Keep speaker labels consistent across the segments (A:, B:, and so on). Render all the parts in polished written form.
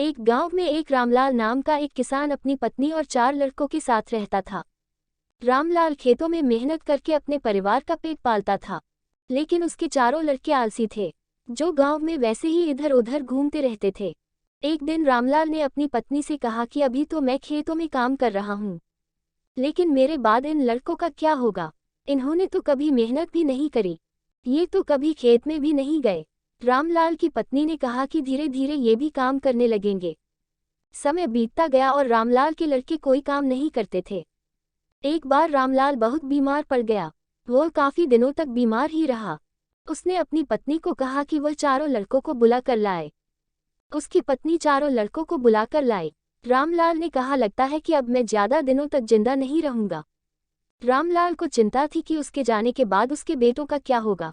A: एक गांव में एक रामलाल नाम का एक किसान अपनी पत्नी और 4 लड़कों के साथ रहता था। रामलाल खेतों में मेहनत करके अपने परिवार का पेट पालता था, लेकिन उसके चारों लड़के आलसी थे, जो गांव में वैसे ही इधर उधर घूमते रहते थे। एक दिन रामलाल ने अपनी पत्नी से कहा कि अभी तो मैं खेतों में काम कर रहा हूँ, लेकिन मेरे बाद इन लड़कों का क्या होगा? इन्होंने तो कभी मेहनत भी नहीं करी, ये तो कभी खेत में भी नहीं गए। रामलाल की पत्नी ने कहा कि धीरे धीरे ये भी काम करने लगेंगे। समय बीतता गया और रामलाल के लड़के कोई काम नहीं करते थे। एक बार रामलाल बहुत बीमार पड़ गया। वो काफी दिनों तक बीमार ही रहा। उसने अपनी पत्नी को कहा कि वह चारों लड़कों को बुला कर लाए। उसकी पत्नी चारों लड़कों को बुलाकर लाई। रामलाल ने कहा, लगता है कि अब मैं ज्यादा दिनों तक जिंदा नहीं रहूंगा। रामलाल को चिंता थी कि उसके जाने के बाद उसके बेटों का क्या होगा।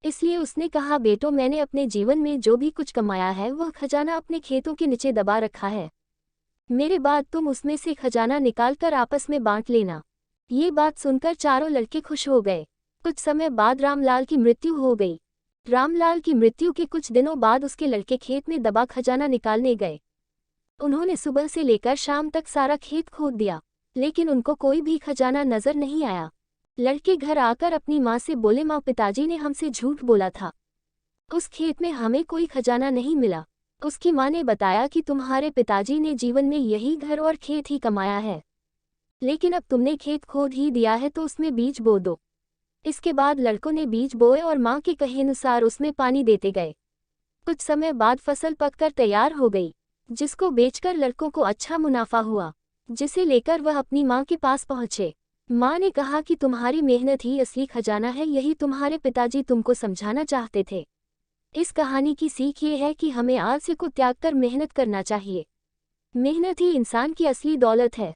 A: इसलिए उसने कहा, बेटो, मैंने अपने जीवन में जो भी कुछ कमाया है वह खजाना अपने खेतों के नीचे दबा रखा है। मेरे बाद तुम उसमें से खजाना निकालकर आपस में बांट लेना। ये बात सुनकर चारों लड़के खुश हो गए। कुछ समय बाद रामलाल की मृत्यु हो गई। रामलाल की मृत्यु के कुछ दिनों बाद उसके लड़के खेत में दबा खजाना निकालने गए। उन्होंने सुबह से लेकर शाम तक सारा खेत खोद दिया, लेकिन उनको कोई भी खजाना नजर नहीं आया। लड़के घर आकर अपनी माँ से बोले, माँ, पिताजी ने हमसे झूठ बोला था, उस खेत में हमें कोई खजाना नहीं मिला। उसकी माँ ने बताया कि तुम्हारे पिताजी ने जीवन में यही घर और खेत ही कमाया है, लेकिन अब तुमने खेत खोद ही दिया है तो उसमें बीज बो दो। इसके बाद लड़कों ने बीज बोए और माँ के कहे अनुसार उसमें पानी देते गए। कुछ समय बाद फसल पककर तैयार हो गई, जिसको बेचकर लड़कों को अच्छा मुनाफा हुआ, जिसे लेकर वह अपनी माँ के पास पहुँचे। माँ ने कहा कि तुम्हारी मेहनत ही असली खजाना है, यही तुम्हारे पिताजी तुमको समझाना चाहते थे। इस कहानी की सीख ये है कि हमें आलस्य को त्याग कर मेहनत करना चाहिए। मेहनत ही इंसान की असली दौलत है।